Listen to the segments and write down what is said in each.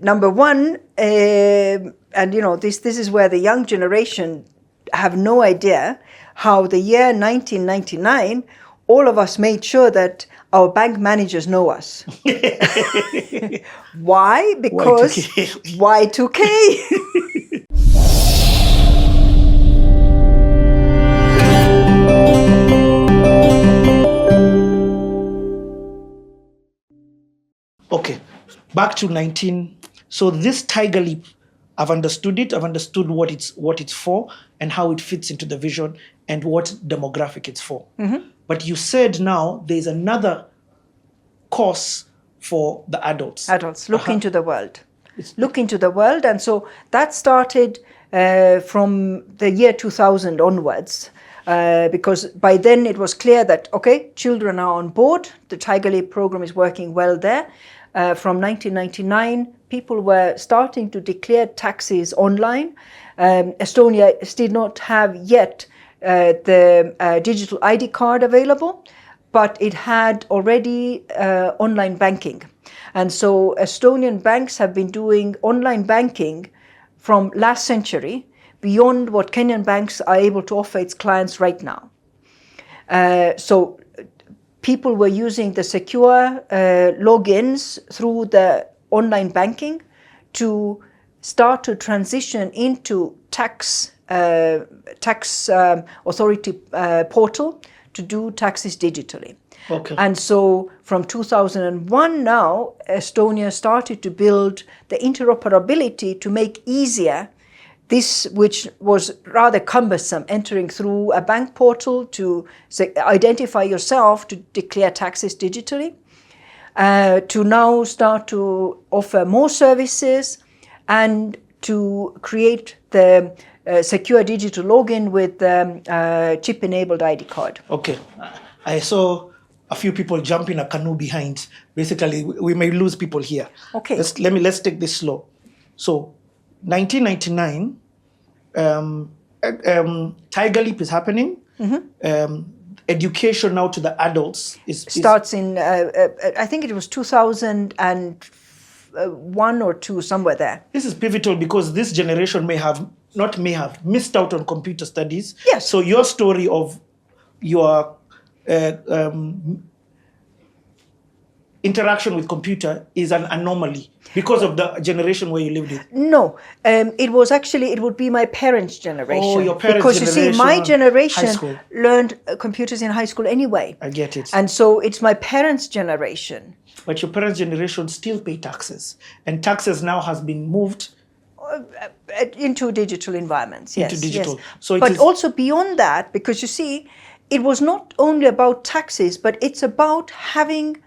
number one, and you know, this is where the young generation have no idea how the year 1999, all of us made sure that our bank managers know us. Why? Because Y2K. Okay, back to 19. So this Tiger Leap, I've understood it. I've understood what it's for and how it fits into the vision and what demographic it's for. Mm-hmm. But you said now there's another course for the adults. Adults, look into the world. Look into the world. And so that started from the year 2000 onwards. Because by then it was clear that, okay, children are on board. The Tiger Leap program is working well there. From 1999, people were starting to declare taxes online. Estonia did not have yet the digital ID card available, but it had already online banking. And so Estonian banks have been doing online banking from last century, beyond what Kenyan banks are able to offer its clients right now. So people were using the secure logins through the online banking to start to transition into tax authority portal to do taxes digitally. Okay. And so from 2001 now, Estonia started to build the interoperability to make easier this, which was rather cumbersome, entering through a bank portal to identify yourself to declare taxes digitally, to now start to offer more services and to create the secure digital login with chip-enabled ID card. Okay. I saw a few people jump in a canoe behind. Basically, we may lose people here. Okay. Let's take this slow. So 1999, Tiger Leap is happening. Mm-hmm. Education now to the adults starts in, I think it was 2001 or 2, somewhere there. This is pivotal because this generation missed out on computer studies. Yes. So your story of your interaction with computer is an anomaly because of the generation where you lived in. No, it would be my parents' generation. Oh, your parents' because generation. Because you see, my generation high school. learned computers in high school anyway. I get it. And so it's my parents' generation. But your parents' generation still pay taxes. And taxes now has been moved into digital environments, yes. Into digital. Yes. So but also beyond that, because you see, it was not only about taxes, but it's about having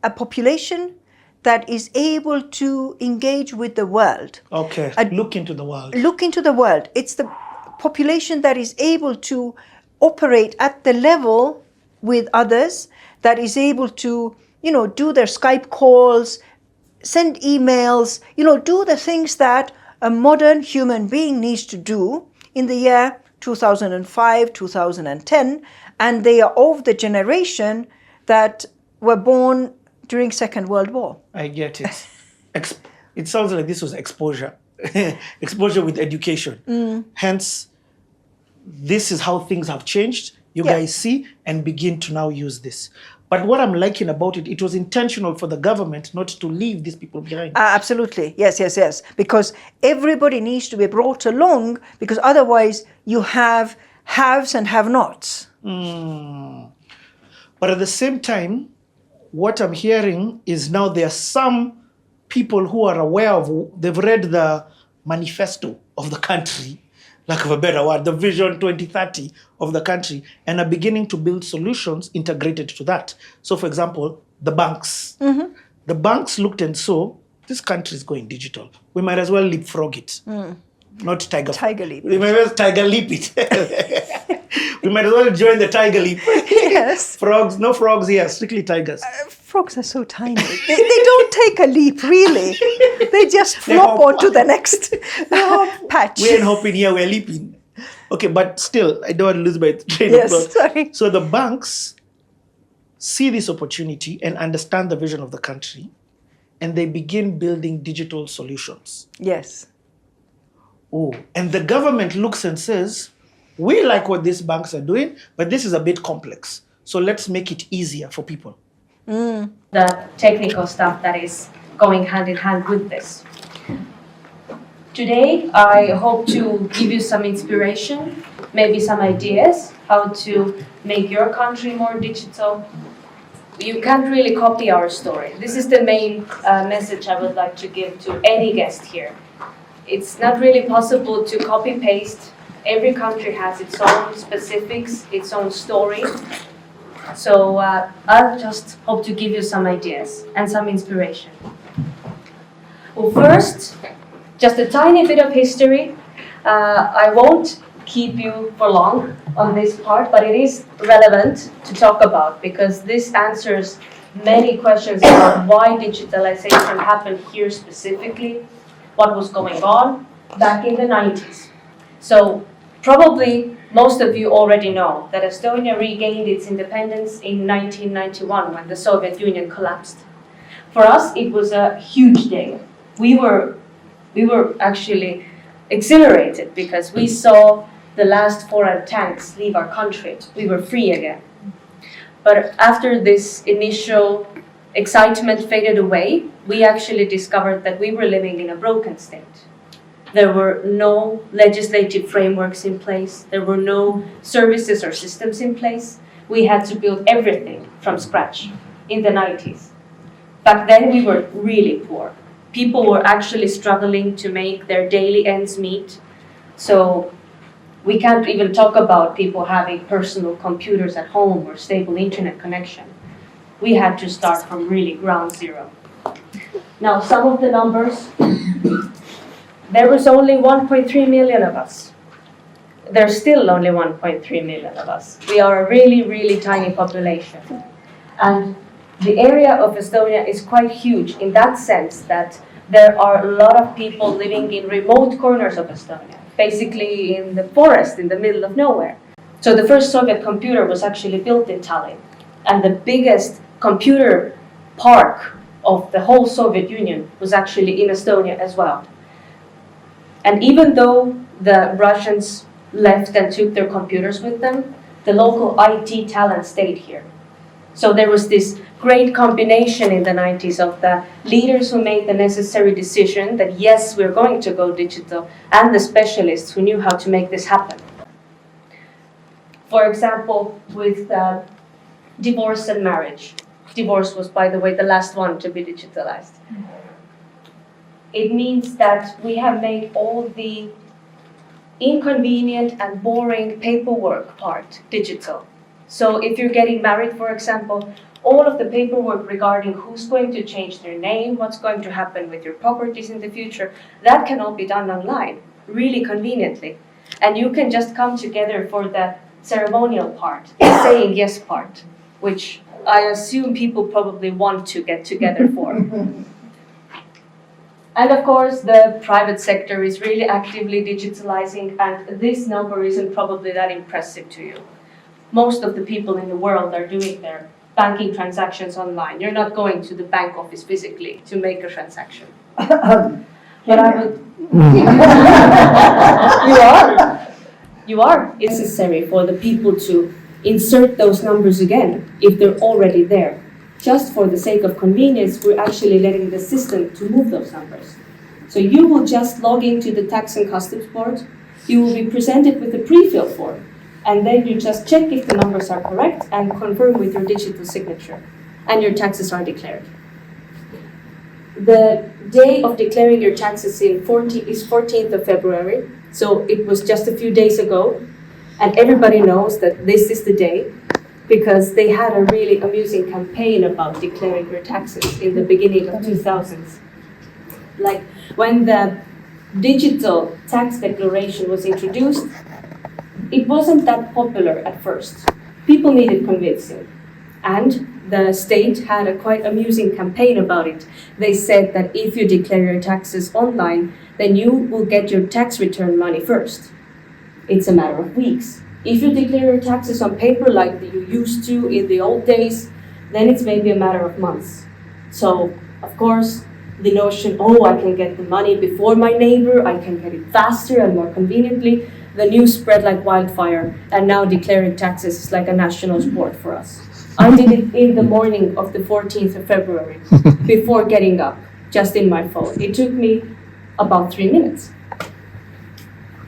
a population that is able to engage with the world. Okay, look into the world. Look into the world. It's the population that is able to operate at the level with others, that is able to, do their Skype calls, send emails, do the things that a modern human being needs to do in the year 2005, 2010, and they are of the generation that were born during Second World War. I get it. It sounds like this was exposure. Exposure with education. Mm. Hence, this is how things have changed. You guys see and begin to now use this. But what I'm liking about it, it was intentional for the government not to leave these people behind. Absolutely. Yes. Because everybody needs to be brought along, because otherwise you have haves and have-nots. Mm. But at the same time, what I'm hearing is now there are some people who are aware of, they've read the manifesto of the country, lack of a better word, the Vision 2030 of the country, and are beginning to build solutions integrated to that. So, for example, the banks. Mm-hmm. The banks looked and saw, this country is going digital. We might as well leapfrog it. Mm. Not Tiger Leap. We might as well Tiger Leap it. We might as well join the Tiger Leap. Yes. Frogs, no frogs here, strictly tigers. Frogs are so tiny. They don't take a leap, really. They just flop onto the next patch. We ain't hopping here, we're leaping. Okay, but still, I don't want to lose my train of thought. Sorry. So the banks see this opportunity and understand the vision of the country and they begin building digital solutions. Yes. Oh, and the government looks and says, we like what these banks are doing, but this is a bit complex. So let's make it easier for people. The technical stuff that is going hand in hand with this. Today, I hope to give you some inspiration, maybe some ideas how to make your country more digital. You can't really copy our story. This is the main message I would like to give to any guest here. It's not really possible to copy-paste. Every country has its own specifics, its own story. So I'll just hope to give you some ideas and some inspiration. Well, first, just a tiny bit of history. I won't keep you for long on this part, but it is relevant to talk about because this answers many questions about why digitalization happened here specifically, what was going on back in the 90s. So probably most of you already know that Estonia regained its independence in 1991 when the Soviet Union collapsed. For us, it was a huge day. We were actually exhilarated because we saw the last foreign tanks leave our country. We were free again. But after this initial excitement faded away, we actually discovered that we were living in a broken state. There were no legislative frameworks in place. There were no services or systems in place. We had to build everything from scratch in the 90s. Back then, we were really poor. People were actually struggling to make their daily ends meet. So we can't even talk about people having personal computers at home or stable internet connection. We had to start from really ground zero. Now, some of the numbers. There was only 1.3 million of us. There's still only 1.3 million of us. We are a really, really tiny population. And the area of Estonia is quite huge in that sense that there are a lot of people living in remote corners of Estonia, basically in the forest in the middle of nowhere. So the first Soviet computer was actually built in Tallinn. And the biggest computer park of the whole Soviet Union was actually in Estonia as well. And even though the Russians left and took their computers with them, the local IT talent stayed here. So there was this great combination in the 90s of the leaders who made the necessary decision that yes, we're going to go digital, and the specialists who knew how to make this happen. For example, with divorce and marriage. Divorce was, by the way, the last one to be digitalized. It means that we have made all the inconvenient and boring paperwork part digital. So if you're getting married, for example, all of the paperwork regarding who's going to change their name, what's going to happen with your properties in the future, that can all be done online, really conveniently. And you can just come together for the ceremonial part, the saying yes part, which I assume people probably want to get together for. And of course, the private sector is really actively digitalizing, and this number isn't probably that impressive to you. Most of the people in the world are doing their banking transactions online. You're not going to the bank office physically to make a transaction. But I would... You are. It's necessary for the people to insert those numbers again if they're already there. Just for the sake of convenience, we're actually letting the system to move those numbers. So you will just log into the tax and customs board. You will be presented with a pre-filled form. And then you just check if the numbers are correct and confirm with your digital signature. And your taxes are declared. The day of declaring your taxes is 14th of February. So it was just a few days ago. And everybody knows that this is the day, because they had a really amusing campaign about declaring your taxes in the beginning of 2000s. Like when the digital tax declaration was introduced, it wasn't that popular at first. People needed convincing. And the state had a quite amusing campaign about it. They said that if you declare your taxes online, then you will get your tax return money first. It's a matter of weeks. If you declare your taxes on paper like you used to in the old days, then it's maybe a matter of months. So, of course, the notion, oh, I can get the money before my neighbor, I can get it faster and more conveniently. The news spread like wildfire, and now declaring taxes is like a national sport for us. I did it in the morning of the 14th of February, before getting up, just in my phone. It took me about 3 minutes.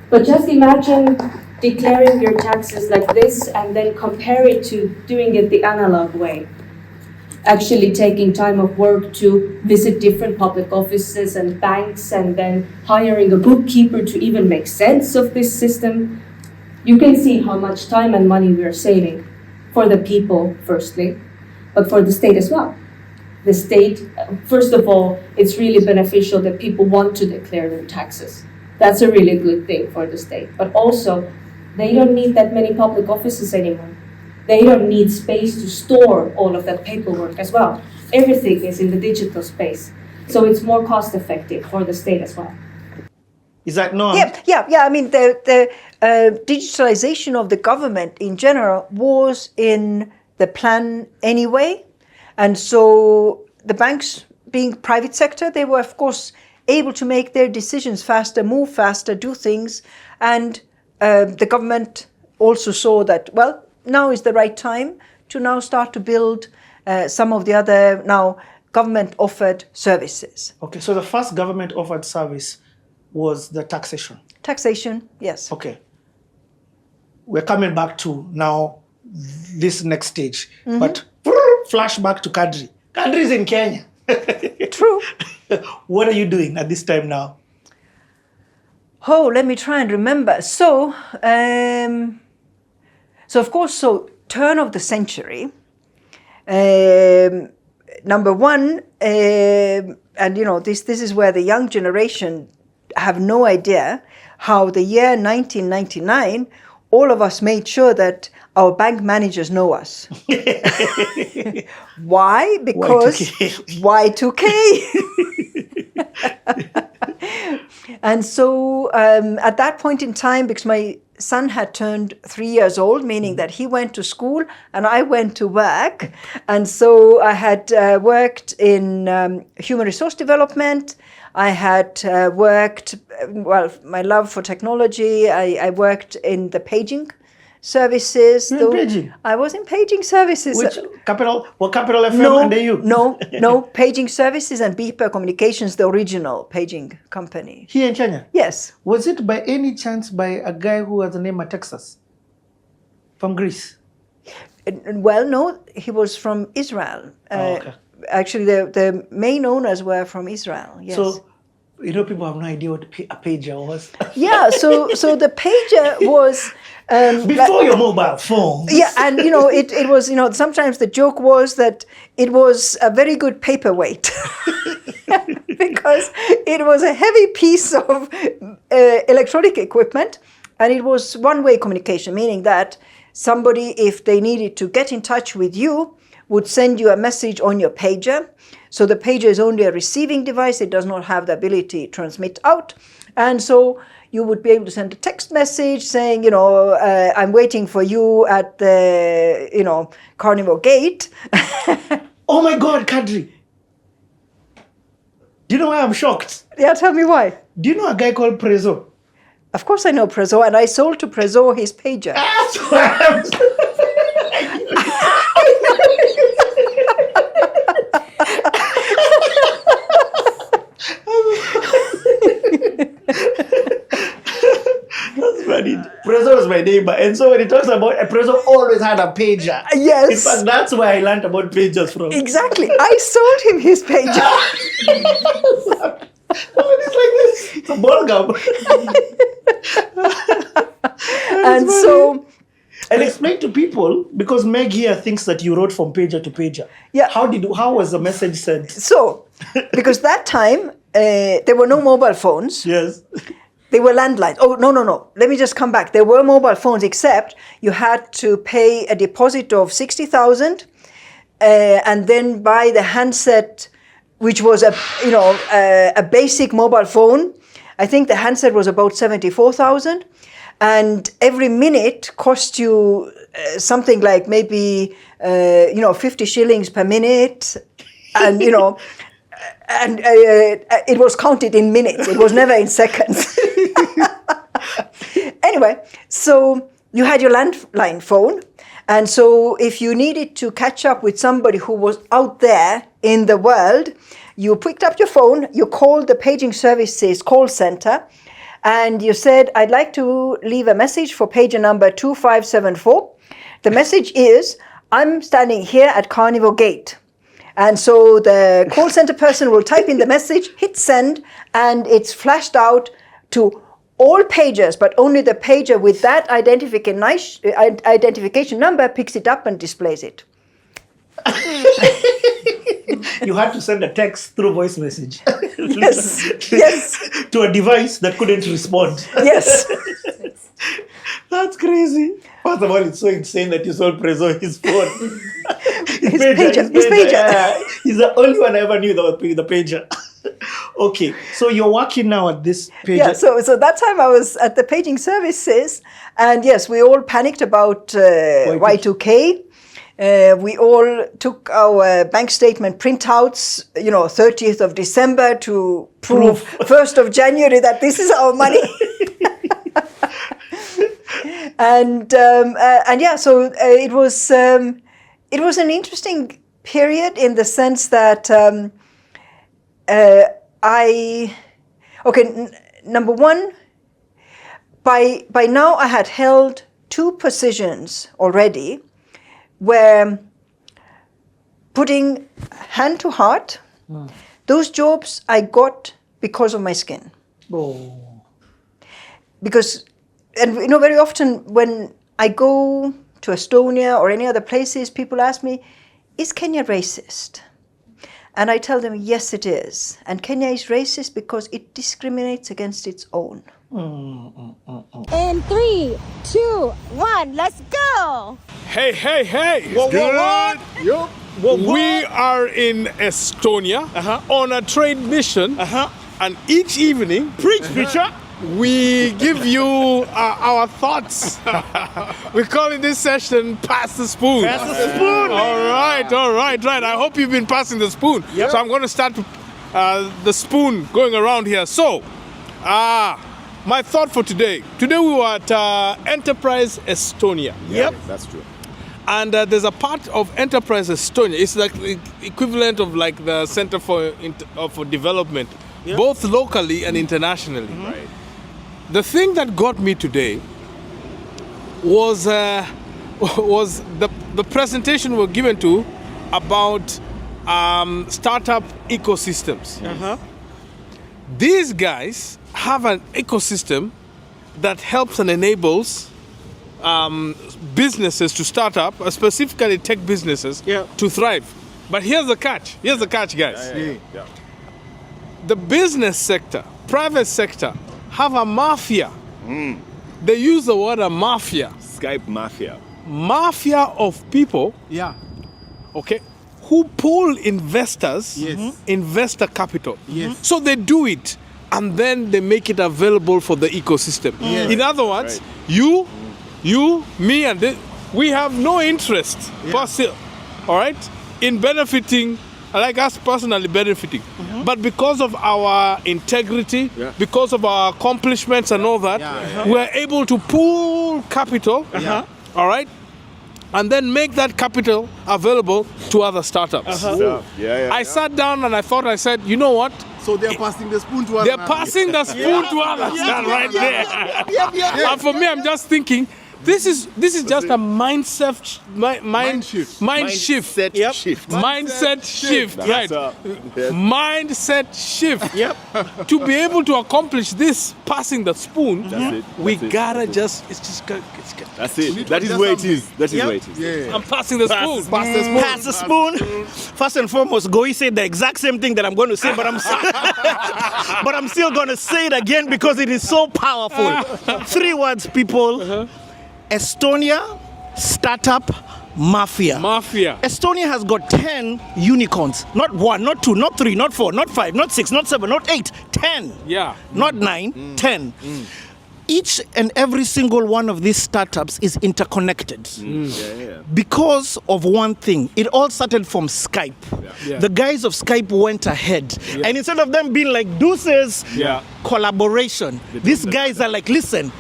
But just imagine declaring your taxes like this and then compare it to doing it the analog way. Actually taking time of work to visit different public offices and banks and then hiring a bookkeeper to even make sense of this system. You can see how much time and money we are saving for the people, firstly, but for the state as well. The state, first of all, it's really beneficial that people want to declare their taxes. That's a really good thing for the state. But also, they don't need that many public offices anymore. They don't need space to store all of that paperwork as well. Everything is in the digital space. So it's more cost effective for the state as well. Is that no? Yeah. I mean, the digitalization of the government in general was in the plan anyway. And so the banks, being private sector, they were, of course, able to make their decisions faster, move faster, do things. And the government also saw that, well, now is the right time to now start to build some of the other now government-offered services. Okay, so the first government-offered service was the taxation. Taxation, yes. Okay. We're coming back to now this next stage. Mm-hmm. But flashback to Kadri. Kadri is in Kenya. True. What are you doing at this time now? Oh, let me try and remember. So of course, turn of the century, number one, and you know, this is where the young generation have no idea how the year 1999, all of us made sure that our bank managers know us. Why? Because Y2K. And so at that point in time, because my son had turned 3 years old, meaning that he went to school and I went to work. And so I had worked in human resource development. I had worked, my love for technology, I worked in the paging services. You were in paging? I was in paging services. Which capital? What capital FM under you? No, paging services and Beeper Communications, the original paging company. Here in Kenya? Yes. Was it by any chance by a guy who has the name of Texas? From Greece? Well, no, he was from Israel. Okay. Actually, the main owners were from Israel, yes. So, you know, people have no idea what a pager was. Yeah, so the pager was... Before your mobile phone. Yeah, and you know, it was, you know, sometimes the joke was that it was a very good paperweight because it was a heavy piece of electronic equipment, and it was one-way communication, meaning that somebody, if they needed to get in touch with you, would send you a message on your pager. So the pager is only a receiving device. It does not have the ability to transmit out. And so you would be able to send a text message saying, you know, I'm waiting for you at the, you know, Carnival Gate. Oh my God, Kadri. Do you know why I'm shocked? Yeah, tell me why. Do you know a guy called Prezo? Of course I know Prezo, and I sold to Prezo his pager. That's why I'm That's funny. Prezo was my neighbor, and so when he talks about Prezo, always had a pager. Yes. In fact, that's where I learned about pagers from. Exactly. I sold him his pager. It's like this. It's a ball gum. And so... And explain to people, because Meg here thinks that you wrote from pager to pager. Yeah. How was the message sent? So, because that time, there were no mobile phones. Yes. They were landlines. Oh, no. Let me just come back. There were mobile phones, except you had to pay a deposit of 60,000 and then buy the handset, which was a basic mobile phone. I think the handset was about 74,000. And every minute cost you something like maybe, 50 shillings per minute. And, and it was counted in minutes. It was never in seconds. Anyway, so you had your landline phone. And so if you needed to catch up with somebody who was out there in the world, you picked up your phone, you called the paging services call center, and you said, I'd like to leave a message for pager number 2574. The message is, I'm standing here at Carnival Gate. And so the call center person will type in the message, hit send, and it's flashed out to all pagers, but only the pager with that identification number picks it up and displays it. You had to send a text through voice message. Yes, yes. To a device that couldn't respond. Yes. That's crazy. First of all, it's so insane that you sold Prezo his phone. His pager. Yeah. He's the only one I ever knew that was the pager. Okay, so you're working now at this pager. Yeah, so that time I was at the paging services, and yes, we all panicked about Y2K. We all took our bank statement printouts, 30th of December to prove 1st of January that this is our money. And yeah, so it was an interesting period in the sense that number one, by now I had held 2 positions already, where putting hand to heart, those jobs I got because of my skin. Oh. Because, and very often when I go to Estonia or any other places, people ask me, is Kenya racist? And I tell them, yes, it is. And Kenya is racist because it discriminates against its own. In 3, 2, 1, let's go! Hey! What? We are in Estonia on a trade mission, and each evening, Preacher. we give you our thoughts. We're calling this session Pass the Spoon. Pass the spoon. All right. I hope you've been passing the spoon. Yep. So I'm going to start the spoon going around here. So, my thought for today. Today we were at Enterprise Estonia. Yep. That's true. And there's a part of Enterprise Estonia. It's like the equivalent of like the Center for Development, both locally and internationally. Right. The thing that got me today was the presentation we're given to about startup ecosystems. These guys have an ecosystem that helps and enables businesses to start up, specifically tech businesses, to thrive. But here's the catch. Guys. Yeah. The business sector, private sector, have a mafia. They use the word a mafia. Skype mafia. Mafia of people, okay, who pull investors, investor capital. So they do it, and then they make it available for the ecosystem. In other words, you, me, and we have no interest, all right, in benefiting, like us personally benefiting. But because of our integrity, because of our accomplishments and all that, we're able to pool capital, all right, and then make that capital available to other startups. I sat down and I said, you know what? So they're passing the spoon to others. They're passing the spoon to others. That right there. And for me, I'm just thinking, this is just a mindset shift. Mindset shift. Mindset shift, right? Mindset shift. To be able to accomplish this, passing the spoon, we gotta just, it's That's it. That is where it is. I'm passing the spoon. Pass the spoon. First and foremost, Goi said the exact same thing that I'm going to say, but I'm still going to say it again because it is so powerful. 3 words, people. Estonia Startup Mafia. Estonia has got 10 unicorns. Not 1, not 2, not 3, not 4, not 5, not 6, not 7, not 8. 10. Yeah. Not 9, 10. each and every single one of these startups is interconnected because of one thing. It all started from Skype. Yeah. The guys of Skype went ahead, and instead of them being like deuces, collaboration, these guys are like, listen,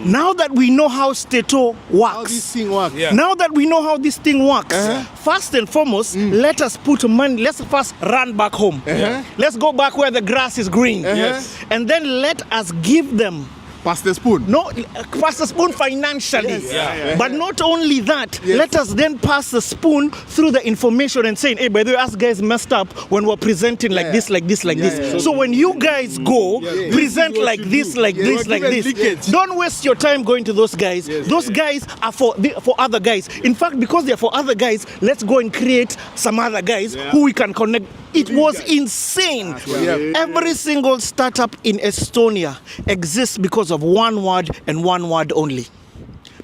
now that we know how Stato works, How this thing works. Yeah. now that we know how this thing works, first and foremost, let us put money, let's first run back home. Let's go back where the grass is green. Yes. And then let us give them Pass the spoon. no, pass the spoon financially. But not only that, let us then pass the spoon through the information and saying, hey, by the way, us guys messed up when we're presenting like this, like this, like this. So when you guys go, present like this, like this, like this. Leakage. Don't waste your time going to those guys. Those guys are for other guys. In fact, because they're for other guys, let's go and create some other guys who we can connect. It was insane. Every single startup in Estonia exists because of one word and one word only.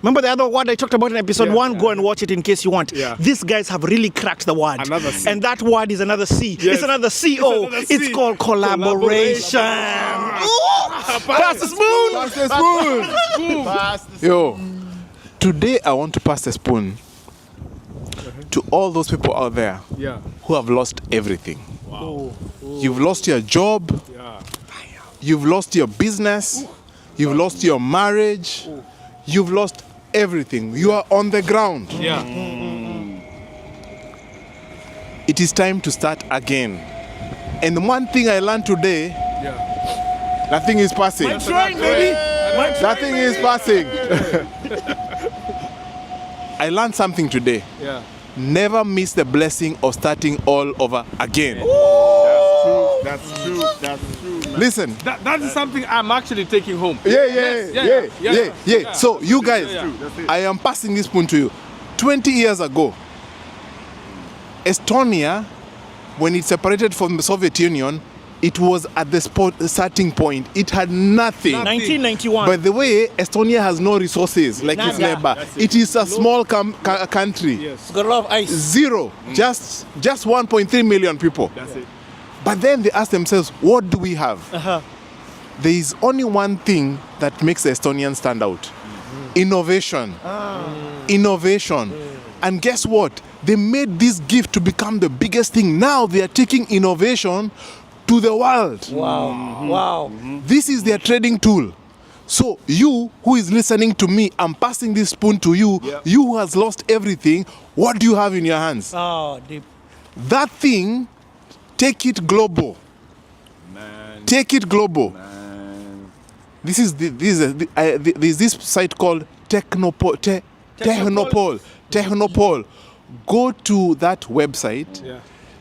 Remember the other word I talked about in episode 1? Go and watch it in case you want. These guys have really cracked the word. Another C. And that word is another C. It's another C-O. It's called collaboration. Pass the spoon. Pass the spoon. Yo, today I want to pass the spoon to all those people out there who have lost everything. You've lost your job. You've lost your business. You've lost your marriage. You've lost everything. You are on the ground. It is time to start again. And one thing I learned today, nothing is passing. Nothing is passing. I learned something today. Never miss the blessing of starting all over again. That's true. Listen. That is something I'm actually taking home. Yeah. So you guys, I am passing this spoon to you. 20 years ago, Estonia, when it separated from the Soviet Union, it was at the starting point. It had nothing. 1991. By the way, Estonia has no resources like its neighbor. It is a small country. It's got a lot of ice. Zero. Just 1.3 million people. That's it. But then they ask themselves, what do we have? There is only one thing that makes the Estonians stand out. Innovation. Innovation. And guess what? They made this gift to become the biggest thing. Now they are taking innovation to the world. Wow. This is their trading tool. So you who is listening to me, I'm passing this spoon to you. You who has lost everything, what do you have in your hands? Oh, deep. That thing, take it global. Take it global. This is there's this site called Technopol. Go to that website.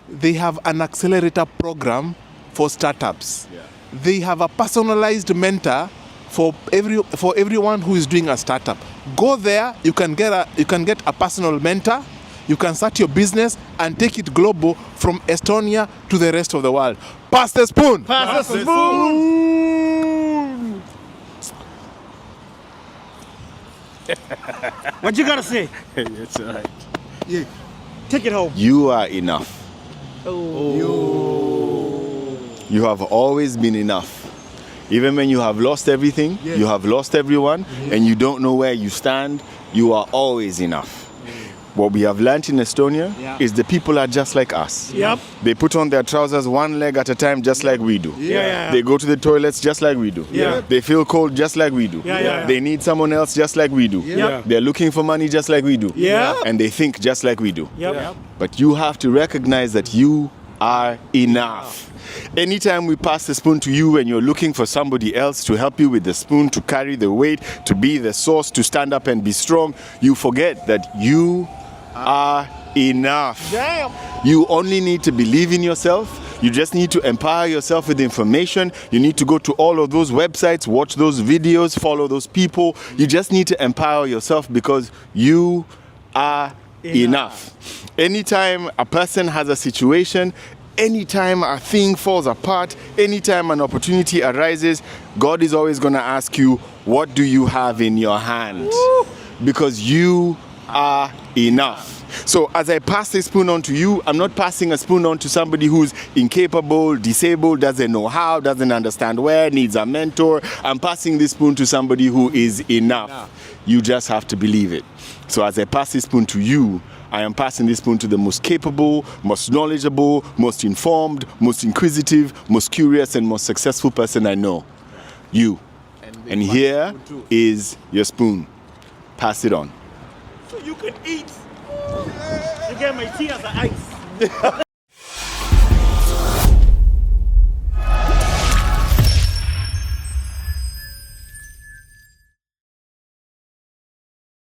They have an accelerator program for startups. They have a personalized mentor for everyone who is doing a startup. Go there. You can get a personal mentor. You can start your business and take it global from Estonia to the rest of the world. Pass the spoon. Pass the spoon. What you gotta say? It's all right. Take it home. You are enough. You have always been enough. Even when you have lost everything, you have lost everyone, and you don't know where you stand, you are always enough. What we have learned in Estonia is the people are just like us. They put on their trousers one leg at a time just like we do. They go to the toilets just like we do. They feel cold just like we do. They need someone else just like we do. They're looking for money just like we do. And they think just like we do. But you have to recognize that you are enough. Anytime we pass the spoon to you and you're looking for somebody else to help you with the spoon, to carry the weight, to be the source, to stand up and be strong, you forget that you are enough. You only need to believe in yourself. You just need to empower yourself with information. You need to go to all of those websites, watch those videos, follow those people. You just need to empower yourself because you are enough. Anytime a person has a situation, anytime a thing falls apart, anytime an opportunity arises, God is always going to ask you, what do you have in your hand? Because you are enough. So as I pass this spoon on to you, I'm not passing a spoon on to somebody who's incapable, disabled, doesn't know how, doesn't understand where, needs a mentor. I'm passing this spoon to somebody who is enough. You just have to believe it. So as I pass this spoon to you, I am passing this spoon to the most capable, most knowledgeable, most informed, most inquisitive, most curious, and most successful person I know. You. And here is your spoon. Pass it on. So you can eat. You get my tears of ice.